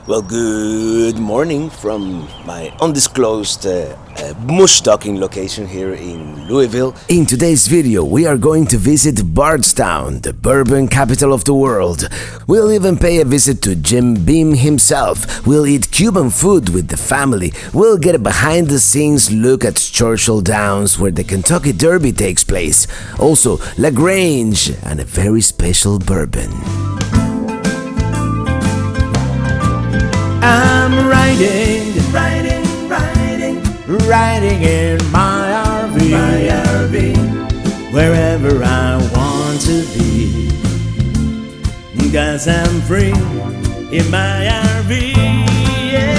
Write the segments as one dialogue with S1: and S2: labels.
S1: Well, good morning from my undisclosed mush stocking location here in Louisville.
S2: In today's video, we are going to visit Bardstown, the bourbon capital of the world. We'll even pay a visit to Jim Beam himself. We'll eat Cuban food with the family. We'll get a behind-the-scenes look at Churchill Downs, where the Kentucky Derby takes place. Also, LaGrange, and a very special bourbon. I'm riding in my RV, wherever I want to be, 'cause I'm free in my RV, yeah.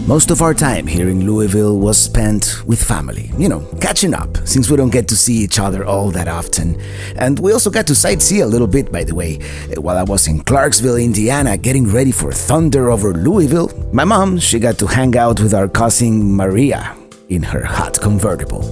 S2: Most of our time here in Louisville was spent with family, catching up, since we don't get to see each other all that often. And we also got to sightsee a little bit, by the way. While I was in Clarksville, Indiana, getting ready for Thunder over Louisville, my mom, she got to hang out with our cousin Maria in her hot convertible.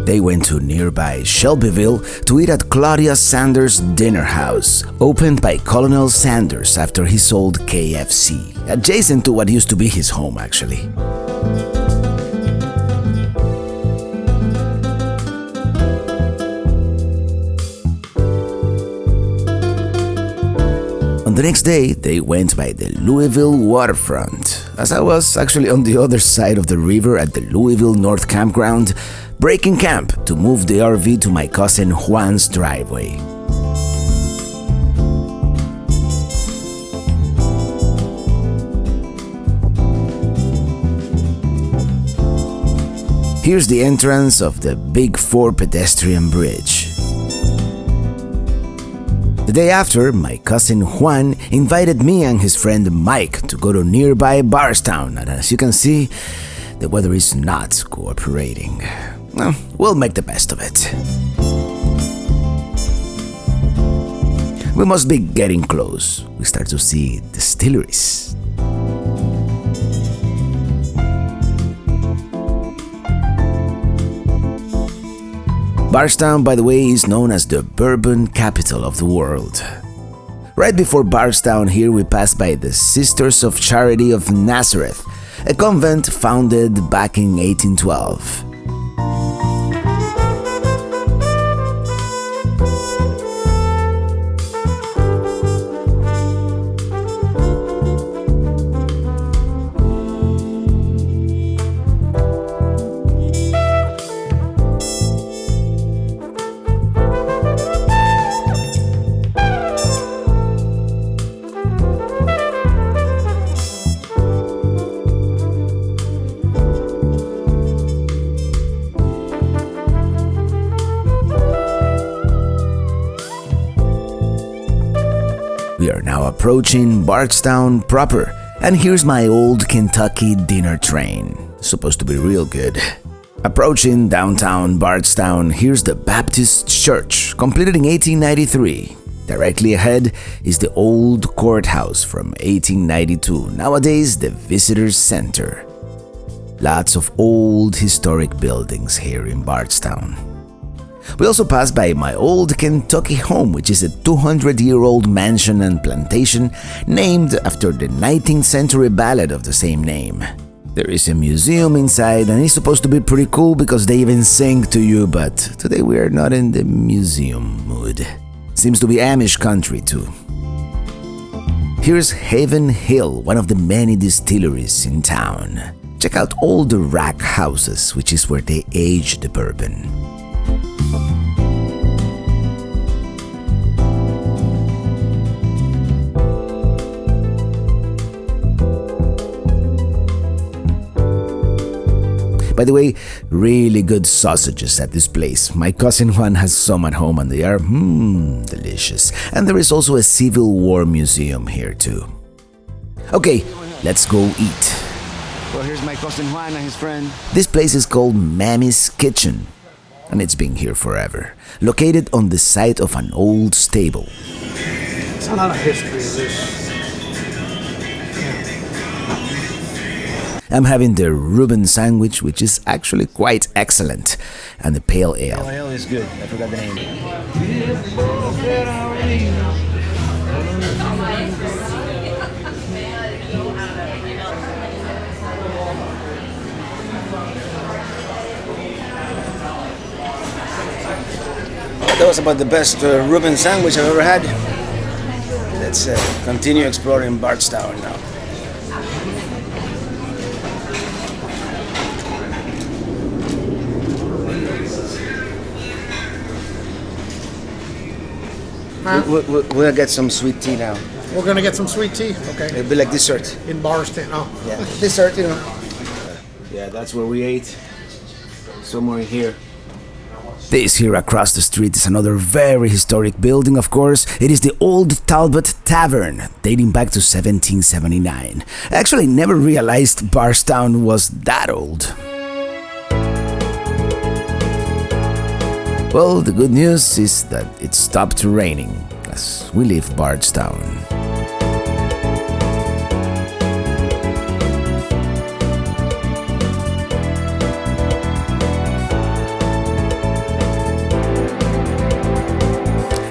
S2: They went to nearby Shelbyville to eat at Claudia Sanders' Dinner House, opened by Colonel Sanders after he sold KFC, adjacent to what used to be his home, actually. On the next day, they went by the Louisville waterfront, as I was actually on the other side of the river at the Louisville North Campground, breaking camp to move the RV to my cousin Juan's driveway. Here's the entrance of the Big 4 pedestrian bridge. The day after, my cousin Juan invited me and his friend Mike to go to nearby Bardstown, and as you can see, the weather is not cooperating. Well, we'll make the best of it. We must be getting close. We start to see distilleries. Bardstown, by the way, is known as the bourbon capital of the world. Right before Bardstown here, we passed by the Sisters of Charity of Nazareth, a convent founded back in 1812. We are now approaching Bardstown proper, and here's my old Kentucky dinner train. Supposed to be real good. Approaching downtown Bardstown, here's the Baptist Church, completed in 1893. Directly ahead is the old courthouse from 1892, nowadays the Visitors Center. Lots of old historic buildings here in Bardstown. We also passed by my old Kentucky home, which is a 200-year-old mansion and plantation named after the 19th century ballad of the same name. There is a museum inside, and it's supposed to be pretty cool because they even sing to you, but today we are not in the museum mood. Seems to be Amish country too. Here's Haven Hill, one of the many distilleries in town. Check out all the rack houses, which is where they age the bourbon. By the way, really good sausages at this place. My cousin Juan has some at home and they are delicious. And there is also a Civil War museum here too. Okay, let's go eat.
S3: Well, here's my cousin Juan and his friend.
S2: This place is called Mammy's Kitchen, and it's been here forever. Located on the site of an old stable.
S4: It's a lot of history of this.
S2: I'm having the Reuben sandwich, which is actually quite excellent, and the pale ale.
S1: Pale ale is good. I forgot the name. That was about the best Reuben sandwich I've ever had. Let's continue exploring Bardstown now. We'll get some sweet tea now.
S4: We're gonna get some sweet tea. Okay.
S1: It'll be like dessert.
S4: In Bardstown. Oh.
S1: Yeah, dessert, you know. Yeah, that's where we ate. Somewhere here.
S2: This here across the street is another very historic building, of course. It is the Old Talbot Tavern, dating back to 1779. I actually never realized Bardstown was that old. Well, the good news is that it stopped raining as we leave Bardstown.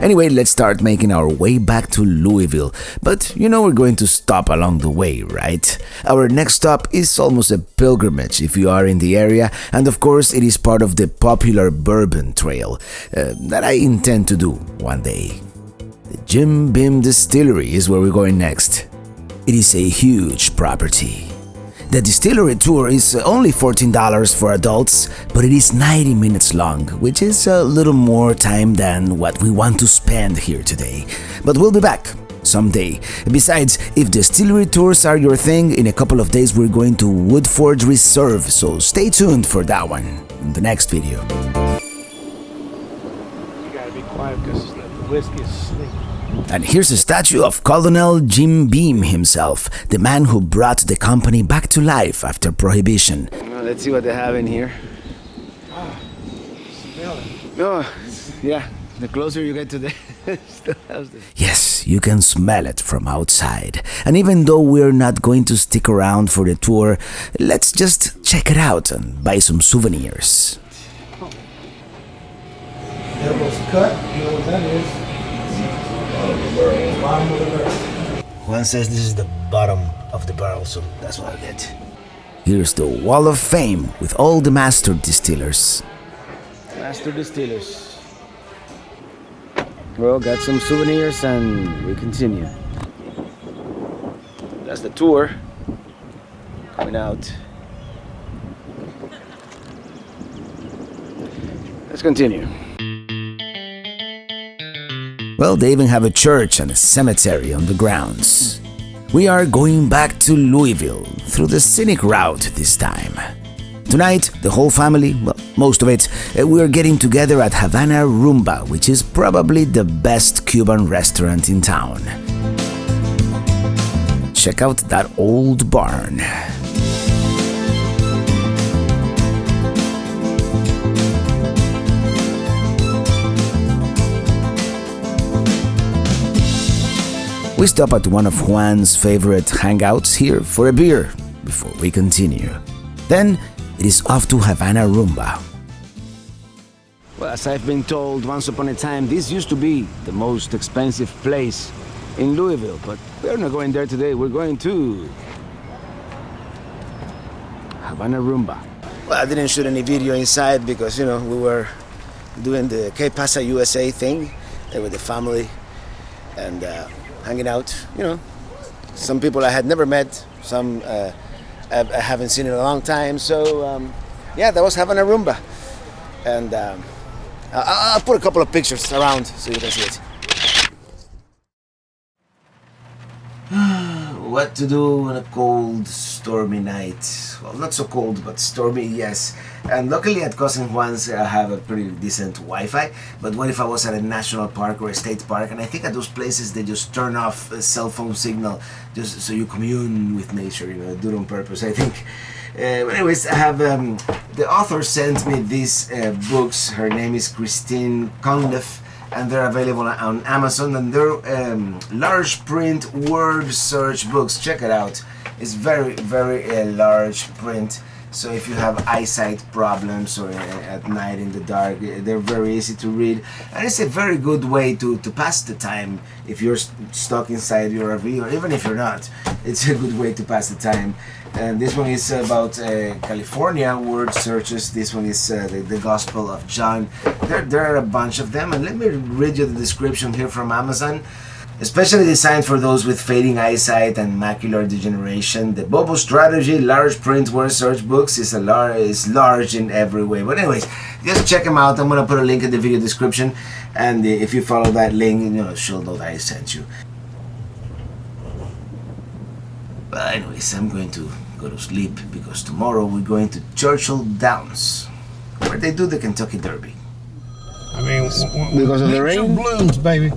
S2: Anyway, let's start making our way back to Louisville. But you know we're going to stop along the way, right? Our next stop is almost a pilgrimage if you are in the area, and of course it is part of the popular Bourbon Trail that I intend to do one day. The Jim Beam Distillery is where we're going next. It is a huge property. The distillery tour is only $14 for adults, but it is 90 minutes long, which is a little more time than what we want to spend here today. But we'll be back someday. Besides, if distillery tours are your thing, in a couple of days we're going to Woodford Reserve, so stay tuned for that one in the next video.
S4: You gotta be quiet because the whiskey is asleep.
S2: And here's a statue of Colonel Jim Beam himself, the man who brought the company back to life after Prohibition.
S1: Well, let's see what they have in here.
S4: Smell it.
S1: Oh, yeah. The closer you get to the house.
S2: Yes, you can smell it from outside. And even though we're not going to stick around for the tour, let's just check it out and buy some souvenirs.
S4: Elbows cut. You know what that is? Bottom of the barrel.
S1: Juan says this is the bottom of the barrel, so that's what I get.
S2: Here's the Wall of Fame with all the master distillers.
S1: Master distillers. Well, got some souvenirs and we continue. That's the tour coming out. Let's continue.
S2: Well, they even have a church and a cemetery on the grounds. We are going back to Louisville through the scenic route this time. Tonight, the whole family, well, most of it, we are getting together at Havana Rumba, which is probably the best Cuban restaurant in town. Check out that old barn. We stop at one of Juan's favorite hangouts here for a beer before we continue. Then it is off to Havana Rumba.
S1: Well, as I've been told, once upon a time, this used to be the most expensive place in Louisville, but we're not going there today. We're going to Havana Rumba. Well, I didn't shoot any video inside because, you know, we were doing the Que Pasa USA thing with the family and hanging out, you know. Some people I had never met, some I haven't seen in a long time. So, yeah, that was Havana Rumba. And I'll put a couple of pictures around so you can see it. What to do on a cold, stormy night? Well, not so cold, but stormy, yes. And luckily at Cousin Juan's I have a pretty decent Wi-Fi. But what if I was at a national park or a state park? And I think at those places they just turn off a cell phone signal just so you commune with nature, you know, do it on purpose, I think. But anyways, I have, the author sent me these books. Her name is Christine Conliffe, and they're available on Amazon, and they're large print word search books. Check it out. It's very, very large print. So if you have eyesight problems or at night in the dark, they're very easy to read, and it's a very good way to pass the time if you're stuck inside your RV, or even if you're not. It's a good way to pass the time. And this one is about California word searches. This one is the Gospel of John. There are a bunch of them, and let me read you the description here from Amazon. Especially designed for those with fading eyesight and macular degeneration, the Bobo Strategy large print word search books is large in every way. But anyways, just check them out. I'm gonna put a link in the video description, and if you follow that link, she'll know that I sent you. But anyways, I'm going to go to sleep because tomorrow we're going to Churchill Downs, where they do the Kentucky Derby.
S4: I mean,
S3: Because of the rain?
S4: blooms, baby.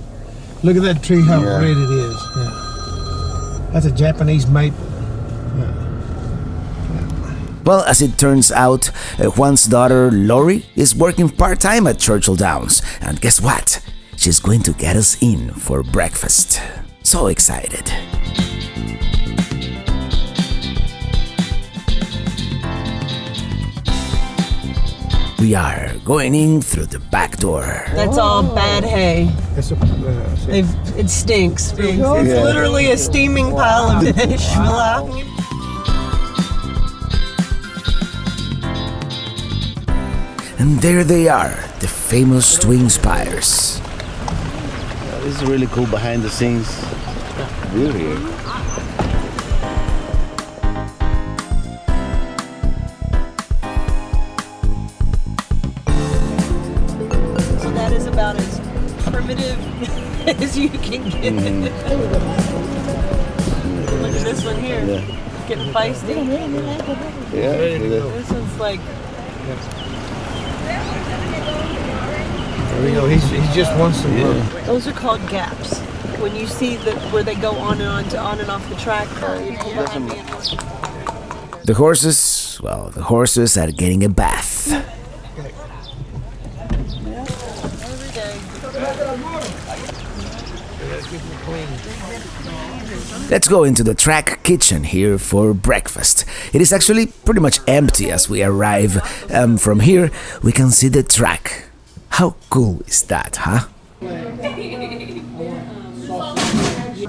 S4: Look at that tree, how red it is. Yeah. That's a Japanese maple.
S2: Well, as it turns out, Juan's daughter Lori is working part-time at Churchill Downs, and guess what? She's going to get us in for breakfast. So excited. We are going in through the back door.
S5: That's all bad hay.
S4: It's a,
S5: It stinks. It's literally a steaming pile of fish.
S2: And there they are, the famous twin spires.
S3: This is really cool behind the scenes view here.
S5: So that is about as primitive as you can get. Look at this one here. Getting feisty.
S3: Yeah.
S5: This one's like...
S4: there we go. He just wants some room.
S5: Those are called gaps. When you see where they go on and off the track.
S2: The horses, well, the horses are getting a bath.
S5: Every day.
S2: Let's go into the track kitchen here for breakfast. It is actually pretty much empty as we arrive. From here, we can see the track. How cool is that, huh?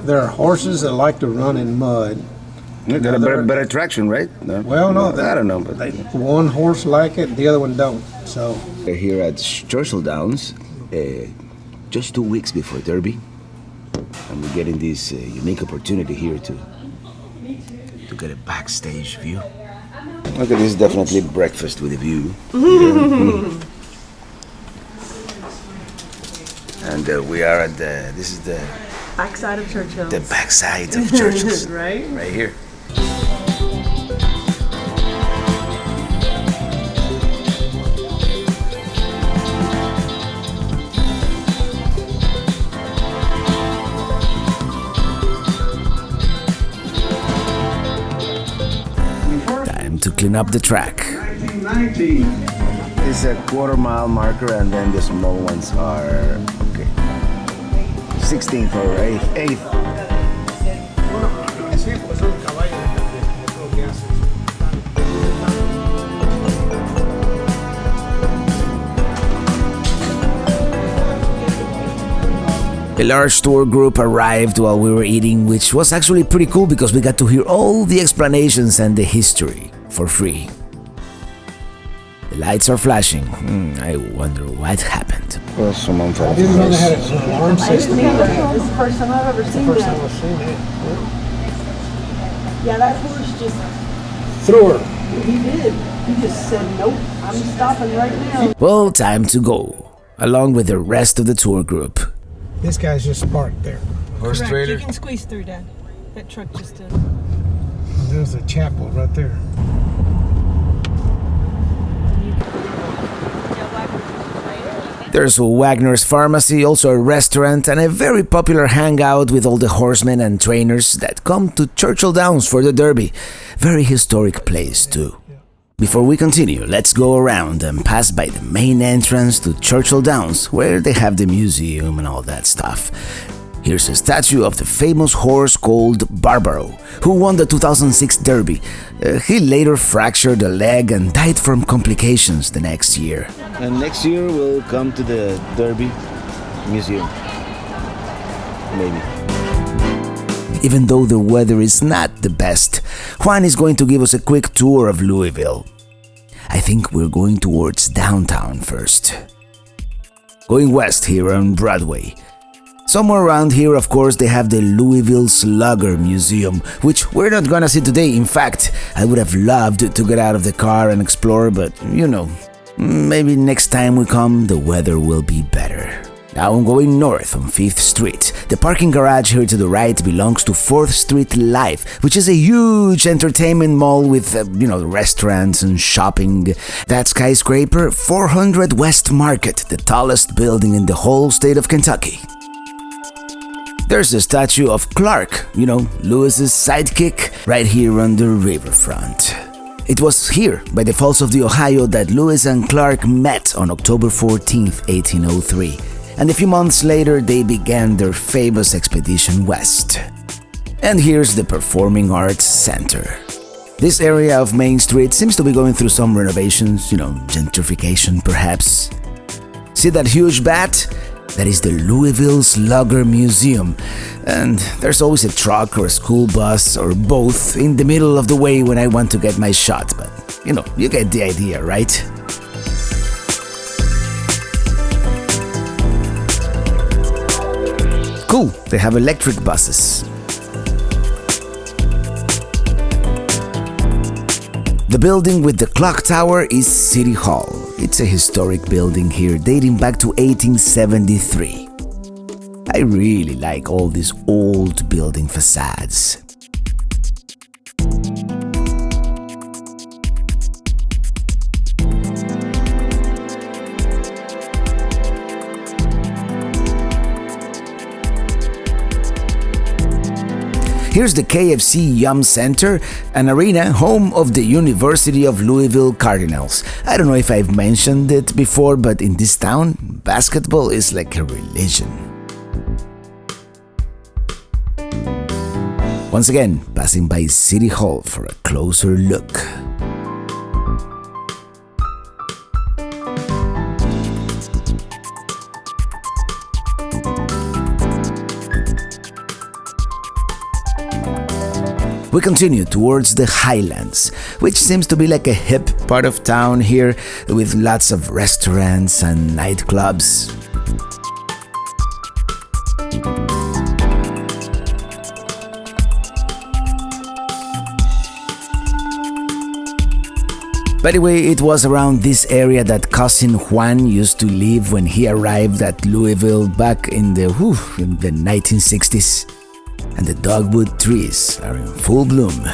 S4: There are horses that like to run in mud.
S3: You got a better traction, right? No?
S4: Well, no,
S3: I don't know, but
S4: one horse like it, the other one don't. So
S1: We're here at Churchill Downs, just 2 weeks before Derby, and we're getting this unique opportunity here to get a backstage view. Okay, this is definitely breakfast with a view. And we are at this is the
S5: Backside of Churchill.
S1: the backside of Churchill's,
S5: Right?
S1: right here.
S2: Time to clean up the track.
S3: 1990.
S1: It's a quarter-mile marker, and then the small ones are 16th or 8th.
S2: A large tour group arrived while we were eating, which was actually pretty cool because we got to hear all the explanations and the history for free. The lights are flashing. I wonder what happened.
S3: Well, someone fell
S4: I didn't know they had an alarm system.
S5: This is the first time I've ever seen
S4: First time
S5: that.
S4: I've seen it.
S5: Yeah, that horse just,
S4: Threw her.
S5: he did. He just said, nope, I'm stopping right now.
S2: Well, time to go, along with the rest of the tour group.
S4: This guy's just parked there.
S1: Horse
S5: Correct.
S1: trailer.
S5: You can squeeze through, Dad. That truck just did.
S4: There's a chapel right there.
S2: There's a Wagner's Pharmacy, also a restaurant, and a very popular hangout with all the horsemen and trainers that come to Churchill Downs for the Derby. Very historic place too. Before we continue, let's go around and pass by the main entrance to Churchill Downs, where they have the museum and all that stuff. Here's a statue of the famous horse called Barbaro, who won the 2006 Derby. He later fractured a leg and died from complications the next year.
S3: And next year we'll come to the Derby Museum. Maybe.
S2: Even though the weather is not the best, Juan is going to give us a quick tour of Louisville. I think we're going towards downtown first. Going west here on Broadway. Somewhere around here, of course, they have the Louisville Slugger Museum, which we're not gonna see today. In fact, I would have loved to get out of the car and explore, but maybe next time we come, the weather will be better. Now I'm going north on 5th Street. The parking garage here to the right belongs to 4th Street Live, which is a huge entertainment mall with, restaurants and shopping. That skyscraper, 400 West Market, the tallest building in the whole state of Kentucky. There's a statue of Clark, Lewis's sidekick, right here on the riverfront. It was here, by the Falls of the Ohio, that Lewis and Clark met on October 14, 1803. And a few months later, they began their famous expedition west. And here's the Performing Arts Center. This area of Main Street seems to be going through some renovations, gentrification perhaps. See that huge bat? That is the Louisville Slugger Museum. And there's always a truck or a school bus or both in the middle of the way when I want to get my shot. But, you get the idea, right? Cool, they have electric buses. The building with the clock tower is City Hall. It's a historic building here dating back to 1873. I really like all these old building facades. Here's the KFC Yum Center, an arena home of the University of Louisville Cardinals. I don't know if I've mentioned it before, but in this town, basketball is like a religion. Once again, passing by City Hall for a closer look. We continue towards the Highlands, which seems to be like a hip part of town here with lots of restaurants and nightclubs. By the way, it was around this area that cousin Juan used to live when he arrived at Louisville back in the 1960s. And the dogwood trees are in full bloom.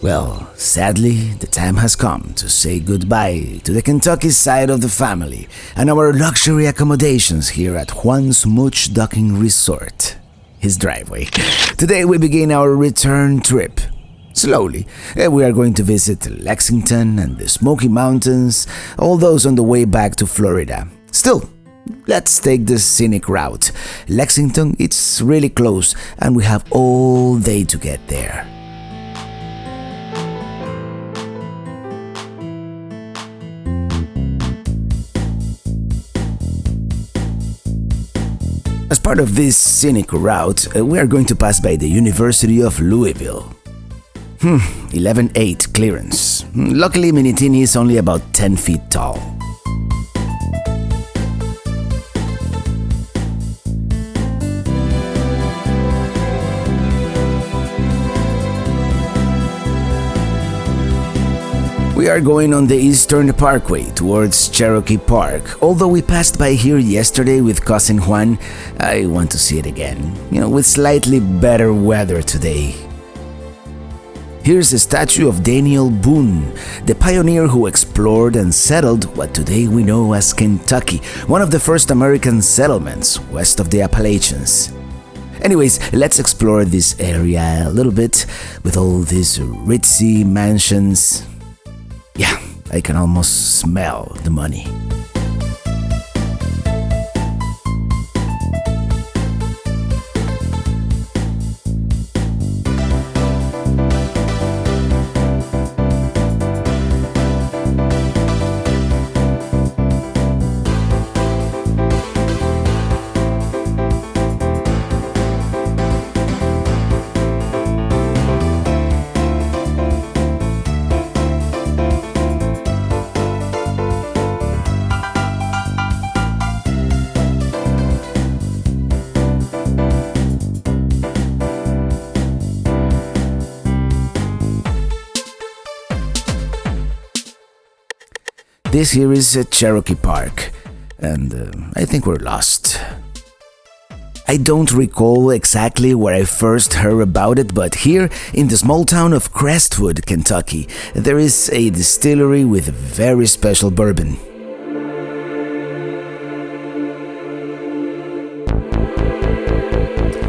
S2: Well, sadly, the time has come to say goodbye to the Kentucky side of the family and our luxury accommodations here at Juan's Mooch Docking Resort, his driveway. Today we begin our return trip. Slowly, we are going to visit Lexington and the Smoky Mountains, all those on the way back to Florida. Still, let's take the scenic route. Lexington, it's really close and we have all day to get there. As part of this scenic route, we are going to pass by the University of Louisville. 11.8 clearance. Luckily, Minitini is only about 10 feet tall. We are going on the Eastern Parkway towards Cherokee Park. Although we passed by here yesterday with cousin Juan, I want to see it again, with slightly better weather today. Here's a statue of Daniel Boone, the pioneer who explored and settled what today we know as Kentucky, one of the first American settlements west of the Appalachians. Anyways, let's explore this area a little bit with all these ritzy mansions. Yeah, I can almost smell the money. This here is Cherokee Park, and I think we're lost. I don't recall exactly where I first heard about it, but here in the small town of Crestwood, Kentucky, there is a distillery with a very special bourbon.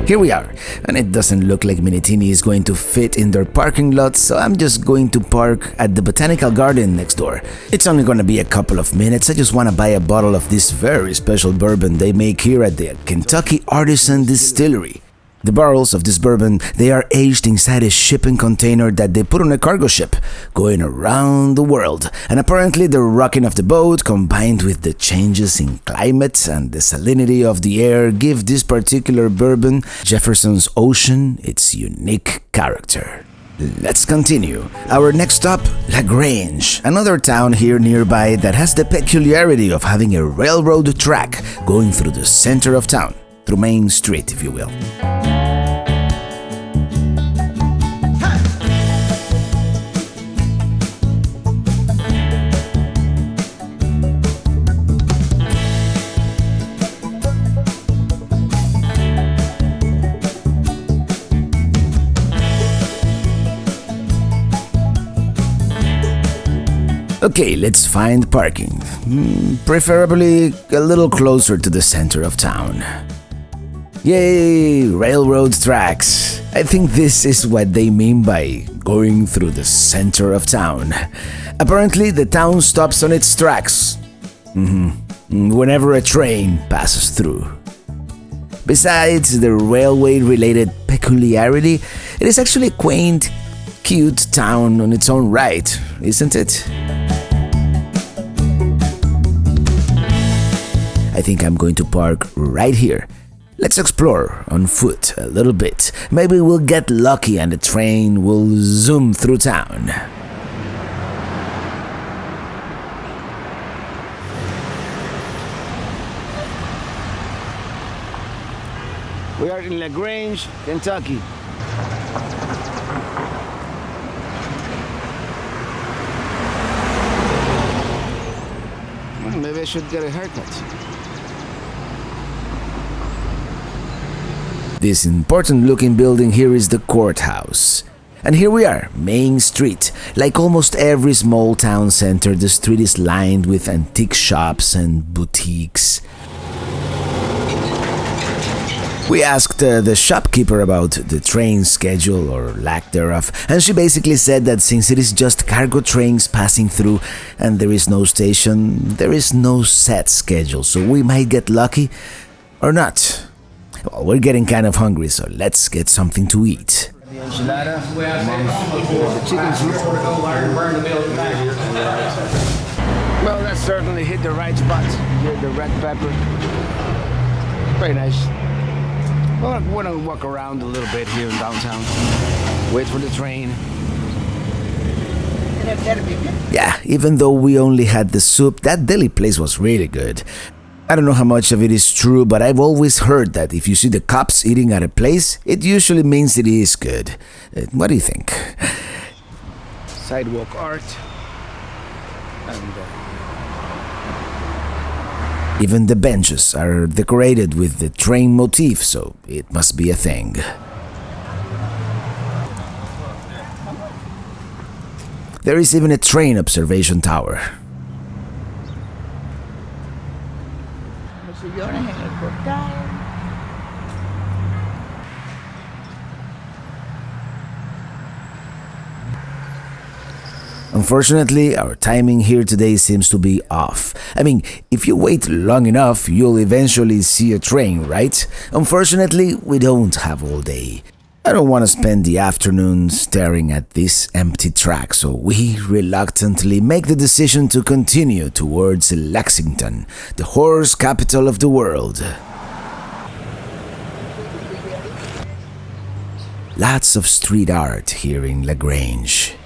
S2: Here we are, and it doesn't look like Minitini is going to fit in their parking lot, so I'm just going to park at the Botanical Garden next door. It's only gonna be a couple of minutes. I just wanna buy a bottle of this very special bourbon they make here at the Kentucky Artisan Distillery. The barrels of this bourbon, they are aged inside a shipping container that they put on a cargo ship, going around the world. And apparently the rocking of the boat, combined with the changes in climate and the salinity of the air, give this particular bourbon, Jefferson's Ocean, its unique character. Let's continue. Our next stop, LaGrange, another town here nearby that has the peculiarity of having a railroad track going through the center of town, through Main Street, if you will. Okay, let's find parking. Preferably a little closer to the center of town. Yay, railroad tracks. I think this is what they mean by going through the center of town. Apparently, the town stops on its tracks whenever a train passes through. Besides the railway-related peculiarity, it is actually a quaint, cute town on its own right, isn't it? I think I'm going to park right here. Let's explore on foot a little bit. Maybe we'll get lucky and the train will zoom through town.
S3: We are in LaGrange, Kentucky. Well, maybe I should get a haircut.
S2: This important-looking building here is the courthouse. And here we are, Main Street. Like almost every small town center, the street is lined with antique shops and boutiques. We asked the shopkeeper about the train schedule or lack thereof, and she basically said that since it is just cargo trains passing through and there is no station, there is no set schedule, so we might get lucky or not. Well, we're getting kind of hungry, so let's get something to eat.
S3: The enchilada, the chicken soup. Well, that certainly hit the right spot. Here, the red pepper. Very nice. Well, I'm going to walk around a little bit here in downtown. Wait for the train.
S2: Yeah, even though we only had the soup, that deli place was really good. I don't know how much of it is true, but I've always heard that if you see the cops eating at a place, it usually means it is good. What do you think?
S3: Sidewalk art. And
S2: even the benches are decorated with the train motif, so it must be a thing. There is even a train observation tower. Unfortunately, our timing here today seems to be off. I mean, if you wait long enough, you'll eventually see a train, right? Unfortunately, we don't have all day. I don't want to spend the afternoon staring at this empty track, so we reluctantly make the decision to continue towards Lexington, the horse capital of the world. Lots of street art here in LaGrange.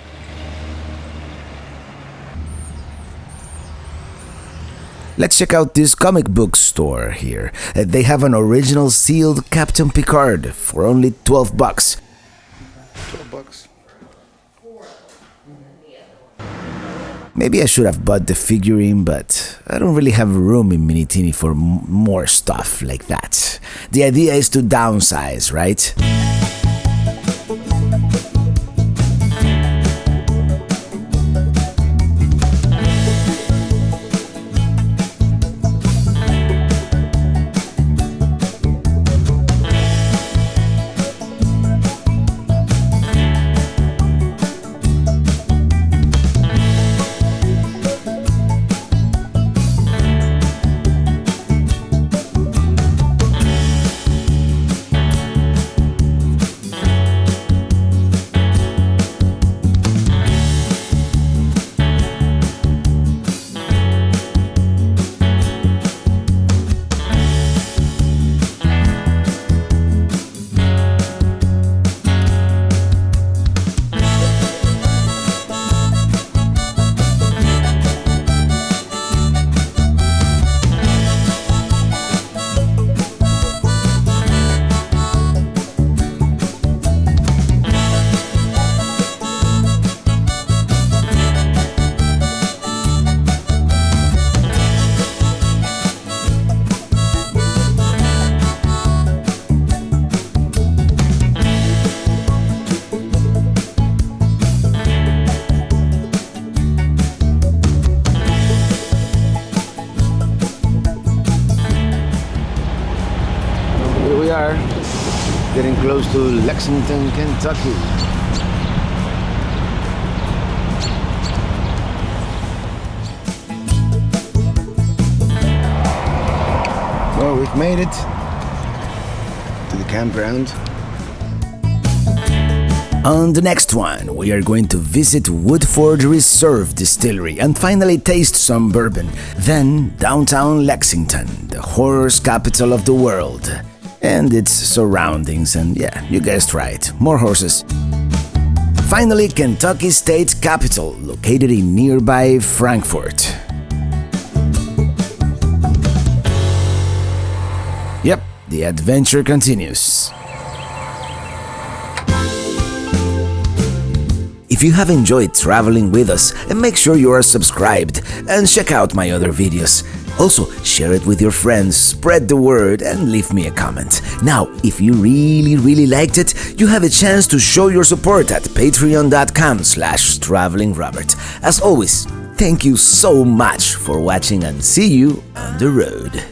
S2: Let's check out this comic book store here. They have an original sealed Captain Picard for only $12.
S3: $12.
S2: Maybe I should have bought the figurine, but I don't really have room in Minitini for more stuff like that. The idea is to downsize, right?
S3: Getting close to Lexington, Kentucky. Well, we've made it to the campground.
S2: On the next one, we are going to visit Woodford Reserve Distillery and finally taste some bourbon. Then downtown Lexington, the horse capital of the world. And its surroundings, and yeah, you guessed right, more horses. Finally, Kentucky State Capitol, located in nearby Frankfort. Yep, the adventure continues. If you have enjoyed traveling with us, make sure you are subscribed and check out my other videos. Also, share it with your friends, spread the word, and leave me a comment. Now, if you really liked it, you have a chance to show your support at patreon.com/travelingrobert. As always, thank you so much for watching and see you on the road.